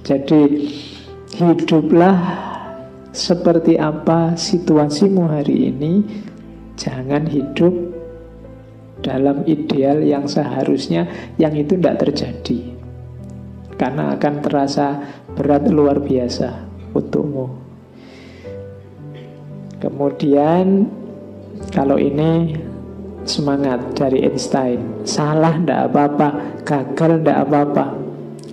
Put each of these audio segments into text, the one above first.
Jadi hiduplah seperti apa situasimu hari ini. Jangan hidup dalam ideal yang seharusnya yang itu tidak terjadi, karena akan terasa berat luar biasa untukmu. Kemudian kalau ini semangat dari Einstein, salah tidak apa-apa, gagal tidak apa-apa.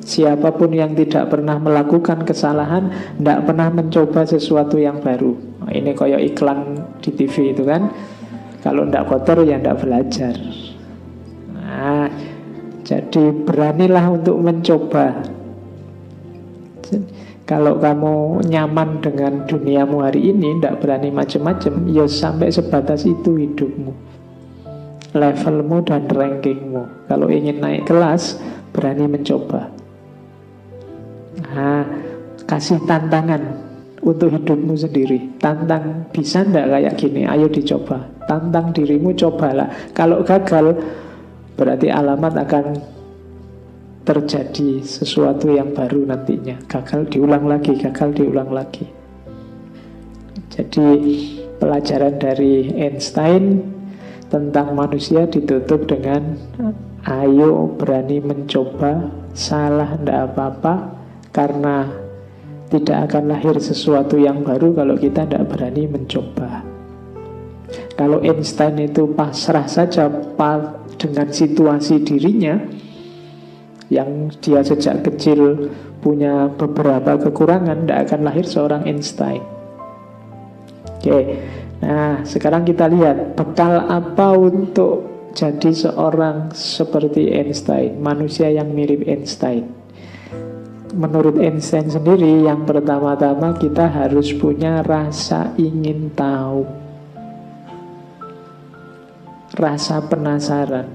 Siapapun yang tidak pernah melakukan kesalahan tidak pernah mencoba sesuatu yang baru. Ini kayak iklan di TV itu kan, kalau tidak kotor ya tidak belajar. Nah, jadi beranilah untuk mencoba. Kalau kamu nyaman dengan duniamu hari ini, tidak berani macam-macam, ya sampai sebatas itu hidupmu, levelmu dan rankingmu. Kalau ingin naik kelas, berani mencoba. Nah, kasih tantangan untuk hidupmu sendiri. Tantang, bisa ndak kayak gini? Ayo dicoba. Tantang dirimu, cobalah. Kalau gagal, berarti alamat akan terjadi sesuatu yang baru nantinya. Gagal diulang lagi, gagal diulang lagi. Jadi pelajaran dari Einstein tentang manusia ditutup dengan ayo berani mencoba, salah ndak apa-apa, karena tidak akan lahir sesuatu yang baru kalau kita tidak berani mencoba. Kalau Einstein itu pasrah saja dengan situasi dirinya, yang dia sejak kecil punya beberapa kekurangan, tidak akan lahir seorang Einstein. Oke, nah sekarang kita lihat bekal apa untuk jadi seorang seperti Einstein, manusia yang mirip Einstein. Menurut Einstein sendiri, yang pertama-tama kita harus punya rasa ingin tahu, rasa penasaran.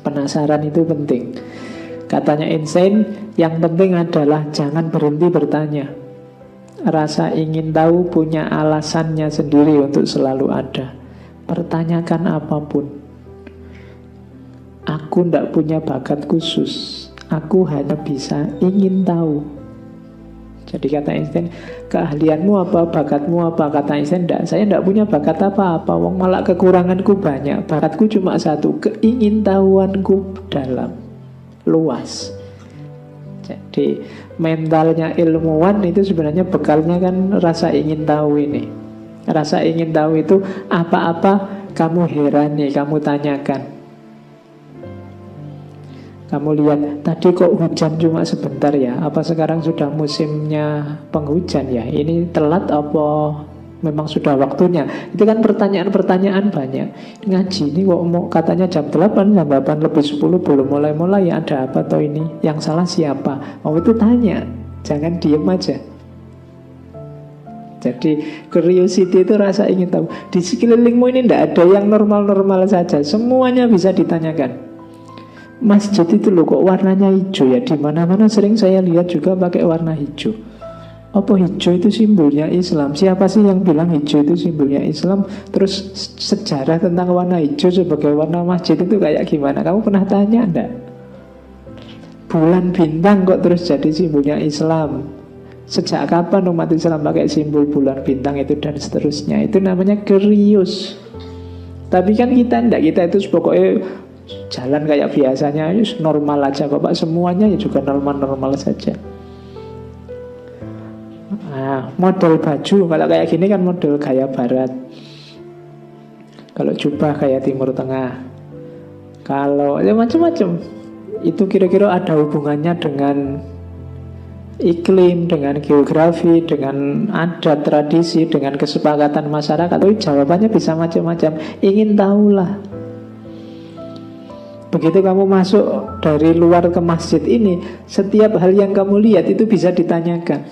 Penasaran itu penting. Katanya Einstein, yang penting adalah jangan berhenti bertanya. Rasa ingin tahu punya alasannya sendiri untuk selalu ada. Pertanyakan apapun. Aku tidak punya bakat khusus, aku hanya bisa ingin tahu. Jadi kata Einstein, keahlianmu apa, bakatmu apa? Kata Einstein, saya tidak punya bakat apa-apa, wong malah kekuranganku banyak. Bakatku cuma satu, keingintahuanku dalam, luas. Jadi mentalnya ilmuwan itu sebenarnya bekalnya kan rasa ingin tahu ini. Rasa ingin tahu itu apa-apa kamu herani, kamu tanyakan. Kamu lihat, tadi kok hujan cuma sebentar ya? Apa sekarang sudah musimnya penghujan ya? Ini telat apa memang sudah waktunya? Itu kan pertanyaan-pertanyaan banyak. Ngaji ini kok mau katanya jam 8, jam 8 lebih 10 belum mulai-mulai, ada apa toh ini? Yang salah siapa? Mau itu tanya, jangan diem aja. Jadi curiosity itu rasa ingin tahu. Di sekelilingmu ini tidak ada yang normal-normal saja, semuanya bisa ditanyakan. Masjid itu loh kok warnanya hijau ya, di mana-mana sering saya lihat juga pakai warna hijau. Apa hijau itu simbolnya Islam? Siapa sih yang bilang hijau itu simbolnya Islam? Terus sejarah tentang warna hijau sebagai warna masjid itu kayak gimana? Kamu pernah tanya enggak? Bulan bintang kok terus jadi simbolnya Islam? Sejak kapan umat Islam pakai simbol bulan bintang itu dan seterusnya? Itu namanya curious. Tapi kan kita enggak, kita itu pokoknya jalan kayak biasanya, normal aja kok Pak. Semuanya ya juga normal-normal saja. Nah, model baju kalau kayak gini kan model gaya barat. Kalau jubah kayak Timur Tengah. Kalau ya macam-macam. Itu kira-kira ada hubungannya dengan iklim, dengan geografi, dengan adat, tradisi, dengan kesepakatan masyarakat. Tapi jawabannya bisa macam-macam. Ingin tahulah. Begitu kamu masuk dari luar ke masjid ini, setiap hal yang kamu lihat itu bisa ditanyakan.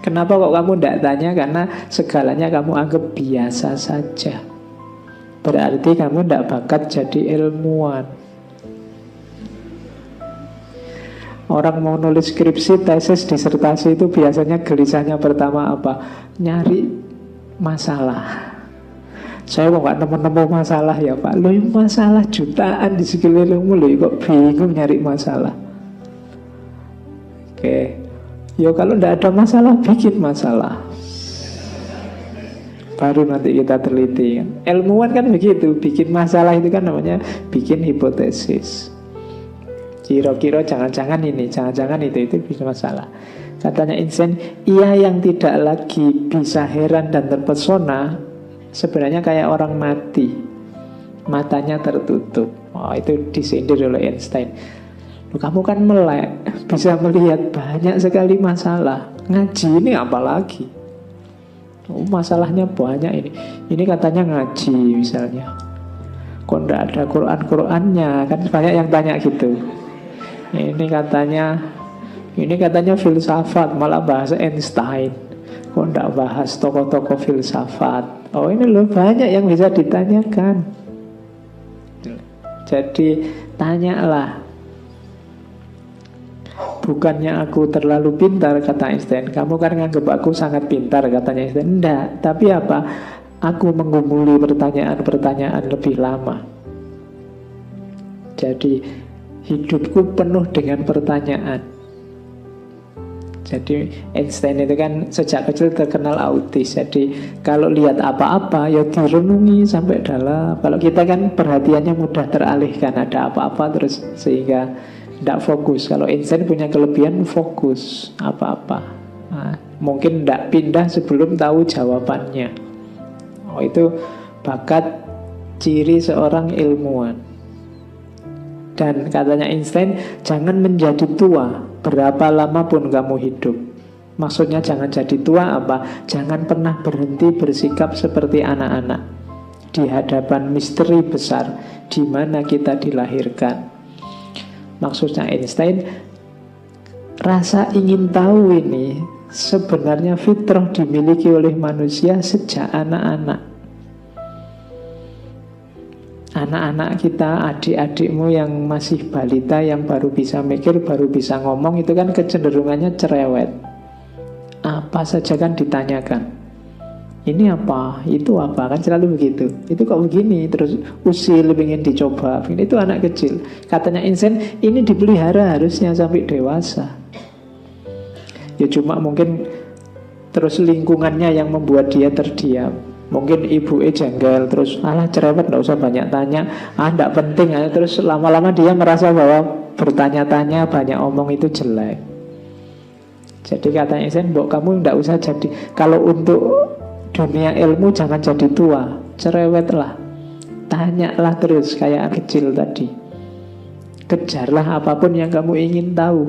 Kenapa kok kamu tidak tanya? Karena segalanya kamu anggap biasa saja. Berarti kamu tidak bakat jadi ilmuwan. Orang mau nulis skripsi, tesis, disertasi itu biasanya gelisahnya pertama apa? Nyari masalah. Saya kok gak nemu-nemu masalah ya Pak. Loh masalah jutaan di sekelilingmu, loh kok bingung nyari masalah. Oke. Ya kalau tidak ada masalah, bikin masalah. Baru nanti kita teliti. Ilmuwan kan begitu, bikin masalah itu kan namanya bikin hipotesis. Kira-kira jangan-jangan ini, jangan-jangan itu bisa masalah. Katanya Einstein, ia yang tidak lagi bisa heran dan terpesona sebenarnya kayak orang mati, matanya tertutup. Oh, itu disindir oleh Einstein. Kamu kan melek, bisa melihat banyak sekali masalah. Ngaji ini apalagi? Oh, masalahnya banyak ini. Ini katanya ngaji misalnya. Kok nggak ada Quran-Qurannya? Kan banyak yang tanya gitu. Ini katanya filsafat, malah bahasa Einstein. Kok nggak bahas tokoh-tokoh filsafat? Oh, ini loh banyak yang bisa ditanyakan. Jadi tanyalah. Bukannya aku terlalu pintar, kata Einstein. Kamu kan nganggap aku sangat pintar, katanya Einstein. Enggak, tapi apa? Aku menggumuli pertanyaan-pertanyaan lebih lama. Jadi hidupku penuh dengan pertanyaan. Jadi Einstein itu kan sejak kecil terkenal autis. Jadi kalau lihat apa-apa ya direnungi sampai dalam. Kalau kita kan perhatiannya mudah teralihkan, ada apa-apa terus sehingga tidak fokus. Kalau Einstein punya kelebihan fokus apa-apa. Nah, mungkin tidak pindah sebelum tahu jawabannya. Oh, itu bakat ciri seorang ilmuwan. Dan katanya Einstein, jangan menjadi tua berapa lama pun kamu hidup. Maksudnya jangan jadi tua apa? Jangan pernah berhenti bersikap seperti anak-anak di hadapan misteri besar di mana kita dilahirkan. Maksudnya Einstein, rasa ingin tahu ini sebenarnya fitrah dimiliki oleh manusia sejak anak-anak. Anak-anak kita, adik-adikmu yang masih balita, yang baru bisa mikir, baru bisa ngomong, itu kan kecenderungannya cerewet. Apa saja kan ditanyakan. Ini apa? Itu apa? Kan selalu begitu. Itu kok begini? Terus usil, ingin dicoba. Itu anak kecil. Katanya Einstein, ini dipelihara harusnya sampai dewasa. Ya cuma mungkin terus lingkungannya yang membuat dia terdiam. Mungkin ibunya jengkel, terus alah cerewet, gak usah banyak tanya, gak penting. Terus lama-lama dia merasa bahwa bertanya-tanya, banyak omong itu jelek. Jadi katanya Einstein, mbok kamu gak usah jadi, kalau untuk dunia ilmu jangan jadi tua, cerewetlah, tanyalah terus kayak anak kecil tadi. Kejarlah apapun yang kamu ingin tahu.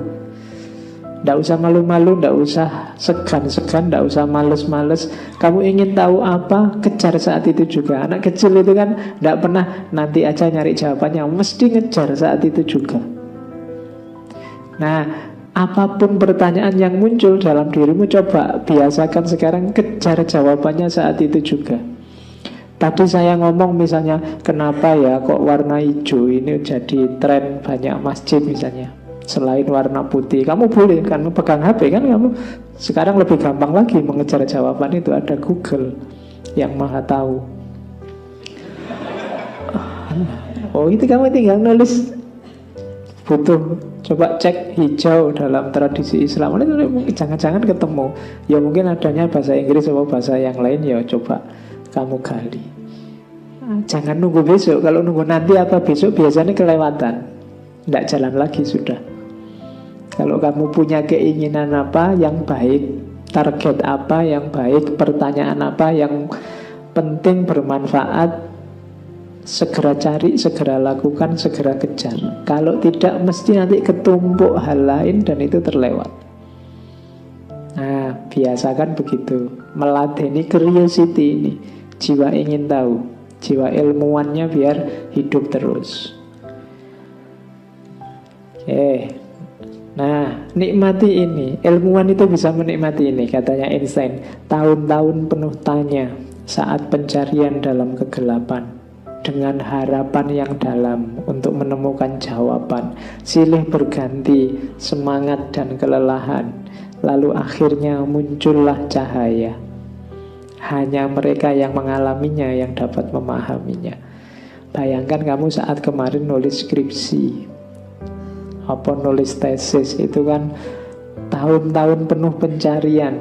Tidak usah malu-malu, tidak usah segan-segan, tidak usah males-males. Kamu ingin tahu apa, kejar saat itu juga. Anak kecil itu kan tidak pernah nanti aja nyari jawabannya, mesti ngejar saat itu juga. Nah, apapun pertanyaan yang muncul dalam dirimu, coba biasakan sekarang kejar jawabannya saat itu juga. Tadi saya ngomong misalnya, kenapa ya kok warna hijau ini jadi tren banyak masjid misalnya, selain warna putih. Kamu boleh kan pegang HP kan, kamu sekarang lebih gampang lagi mengejar jawaban itu, ada Google yang maha tahu. Oh, itu kamu tinggal nulis, butuh coba cek hijau dalam tradisi Islam, jangan-jangan ketemu. Ya mungkin adanya bahasa Inggris atau bahasa yang lain, ya coba kamu gali. Jangan nunggu besok. Kalau nunggu nanti apa besok biasanya kelewatan, tidak jalan lagi sudah. Kalau kamu punya keinginan apa yang baik, target apa yang baik, pertanyaan apa yang penting, bermanfaat, segera cari, segera lakukan, segera kejar. Kalau tidak, mesti nanti ketumpuk hal lain dan itu terlewat. Nah, biasakan begitu, meladeni curiosity ini, jiwa ingin tahu, jiwa ilmuwannya biar hidup terus. Oke. Nah, nikmati ini. Ilmuwan itu bisa menikmati ini, katanya Einstein. Tahun-tahun penuh tanya saat pencarian dalam kegelapan, dengan harapan yang dalam untuk menemukan jawaban. Silih berganti semangat dan kelelahan, lalu akhirnya muncullah cahaya. Hanya mereka yang mengalaminya yang dapat memahaminya. Bayangkan kamu saat kemarin nulis skripsi, apa nulis tesis, itu kan tahun-tahun penuh pencarian,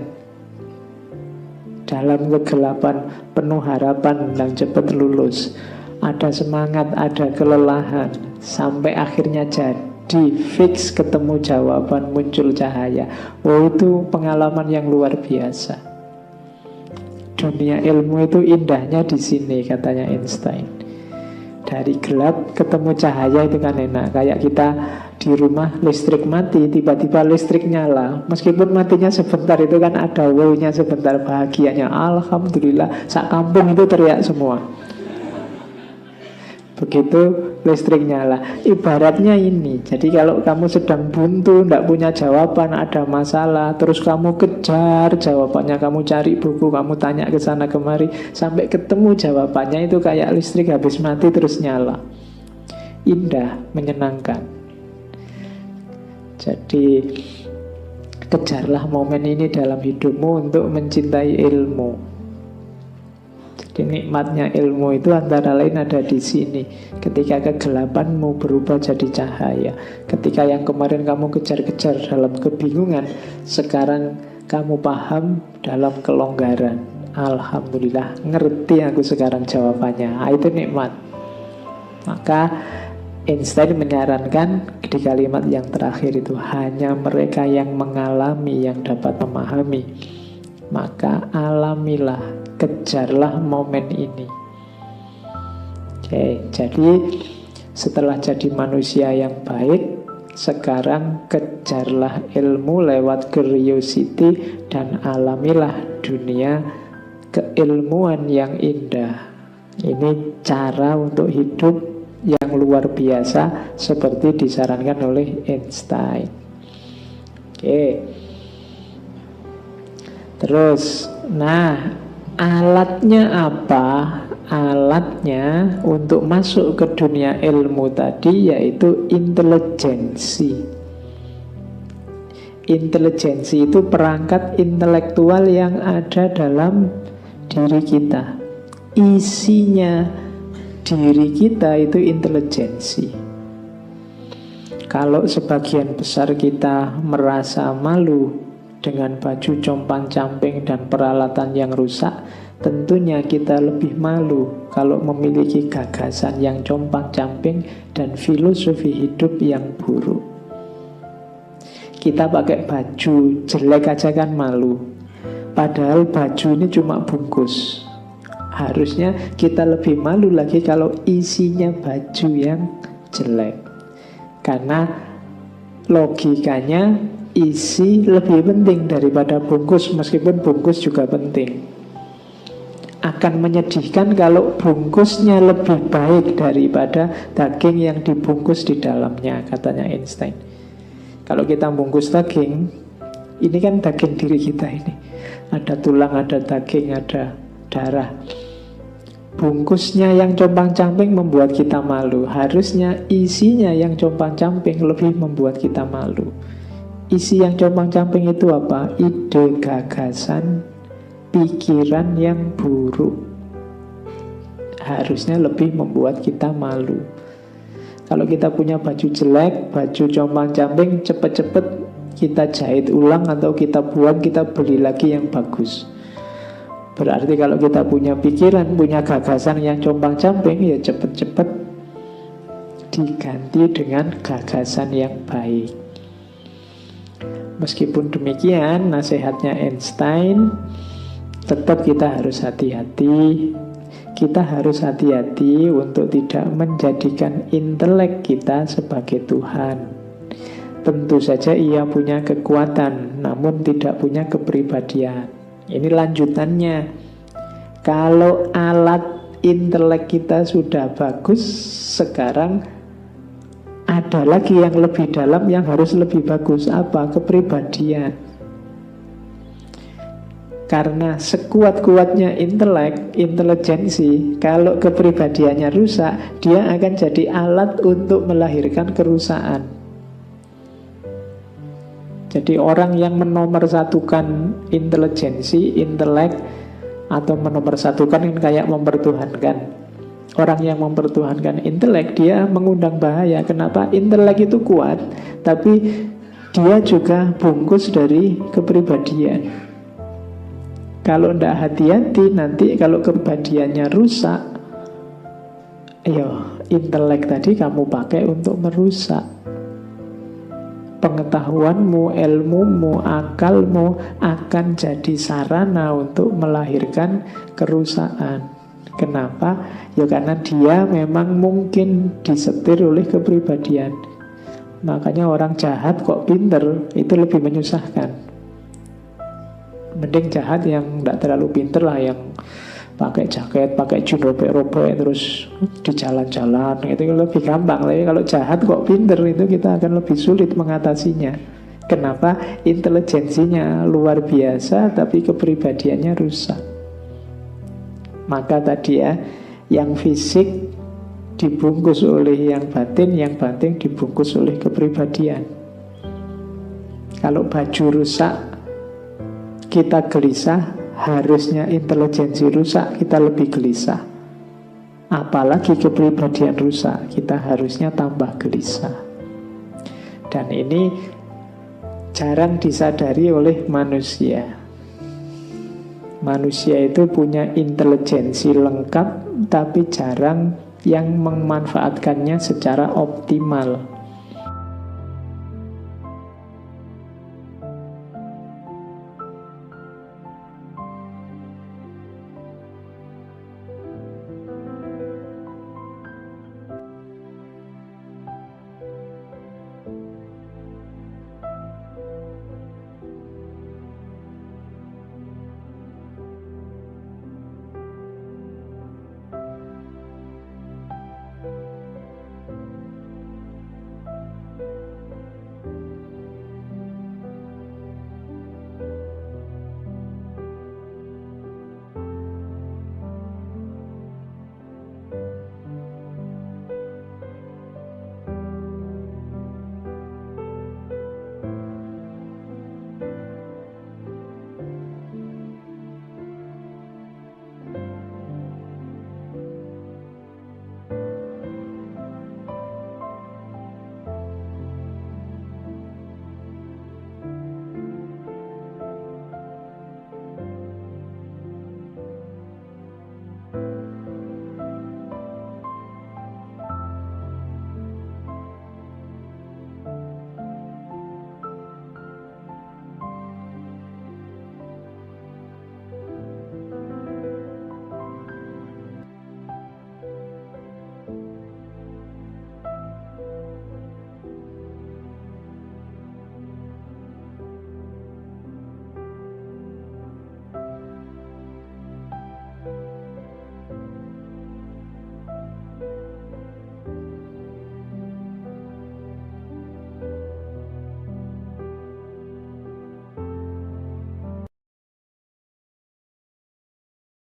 dalam kegelapan, penuh harapan tentang cepat lulus. Ada semangat, ada kelelahan, sampai akhirnya jadi fix ketemu jawaban, muncul cahaya. Oh, itu pengalaman yang luar biasa. Dunia ilmu itu indahnya di sini, katanya Einstein. Dari gelap ketemu cahaya itu kan enak. Kayak kita di rumah listrik mati, tiba-tiba listrik nyala. Meskipun matinya sebentar, itu kan ada wow-nya sebentar, bahagianya. Alhamdulillah, sak kampung itu teriak semua. Begitu listrik nyala. Ibaratnya ini. Jadi kalau kamu sedang buntu, tidak punya jawaban, ada masalah, terus kamu kejar jawabannya, kamu cari buku, kamu tanya ke sana kemari, sampai ketemu jawabannya, itu kayak listrik habis mati terus nyala. Indah, menyenangkan. Jadi kejarlah momen ini dalam hidupmu untuk mencintai ilmu. Jadi nikmatnya ilmu itu antara lain ada di sini. Ketika kegelapanmu berubah jadi cahaya. Ketika yang kemarin kamu kejar-kejar dalam kebingungan, sekarang kamu paham dalam kelonggaran. Alhamdulillah, ngerti aku sekarang jawabannya. Itu nikmat. Maka Einstein menyarankan di kalimat yang terakhir itu, hanya mereka yang mengalami yang dapat memahami. Maka alamilah, kejarlah momen ini. Oke, jadi setelah jadi manusia yang baik, sekarang kejarlah ilmu lewat curiosity dan alamilah dunia keilmuan yang indah. Ini cara untuk hidup yang luar biasa seperti disarankan oleh Einstein. Oke. Terus, nah, alatnya apa? Alatnya untuk masuk ke dunia ilmu tadi yaitu intelijensi. Intelijensi itu perangkat intelektual yang ada dalam diri kita. Isinya diri kita itu intelijensi. Kalau sebagian besar kita merasa malu dengan baju compang-camping dan peralatan yang rusak, tentunya kita lebih malu kalau memiliki gagasan yang compang-camping dan filosofi hidup yang buruk. Kita pakai baju jelek aja kan malu, padahal baju ini cuma bungkus. Harusnya kita lebih malu lagi kalau isinya baju yang jelek. Karena logikanya isi lebih penting daripada bungkus, meskipun bungkus juga penting. Akan menyedihkan kalau bungkusnya lebih baik daripada daging yang dibungkus di dalamnya, katanya Einstein. Kalau kita bungkus daging, ini kan daging diri kita ini. Ada tulang, ada daging, ada darah. Bungkusnya yang compang-camping membuat kita malu. Harusnya isinya yang compang-camping lebih membuat kita malu. Isi yang compang-camping itu apa? Ide, gagasan, pikiran yang buruk. Harusnya lebih membuat kita malu. Kalau kita punya baju jelek, baju compang-camping, cepet-cepet kita jahit ulang atau kita buang, kita beli lagi yang bagus. Berarti kalau kita punya pikiran, punya gagasan yang compang-camping, ya cepet-cepet diganti dengan gagasan yang baik. Meskipun demikian, nasihatnya Einstein, tetap kita harus hati-hati. Kita harus hati-hati untuk tidak menjadikan intelek kita sebagai Tuhan. Tentu saja ia punya kekuatan, namun tidak punya kepribadian. Ini lanjutannya. Kalau alat intelek kita sudah bagus, sekarang ada lagi yang lebih dalam yang harus lebih bagus. Apa? Kepribadian. Karena sekuat-kuatnya intelek, intelijensi, kalau kepribadiannya rusak, dia akan jadi alat untuk melahirkan kerusakan. Jadi orang yang menomorsatukan intelijensi, intelek, atau menomorsatukan ini kayak mempertuhankan. Orang yang mempertuhankan intelek, dia mengundang bahaya. Kenapa? Intelek itu kuat, tapi dia juga bungkus dari kepribadian. Kalau tidak hati-hati, nanti kalau kepribadiannya rusak, intelek tadi kamu pakai untuk merusak. Pengetahuanmu, ilmumu, akalmu akan jadi sarana untuk melahirkan kerusakan. Kenapa? Ya karena dia memang mungkin disetir oleh kepribadian. Makanya orang jahat kok pinter, itu lebih menyusahkan. Mending jahat yang tidak terlalu pinter lah, yang pakai jaket, pakai jin robek-robek terus di jalan-jalan, itu lebih gampang. Tapi kalau jahat kok pinter, itu kita akan lebih sulit mengatasinya. Kenapa? Intelijensinya luar biasa tapi kepribadiannya rusak. Maka tadi ya, yang fisik dibungkus oleh yang batin dibungkus oleh kepribadian. Kalau baju rusak kita gelisah, harusnya intelijensi rusak, kita lebih gelisah. Apalagi kepribadian rusak, kita harusnya tambah gelisah. Dan ini jarang disadari oleh manusia. Manusia itu punya intelijensi lengkap, tapi jarang yang memanfaatkannya secara optimal.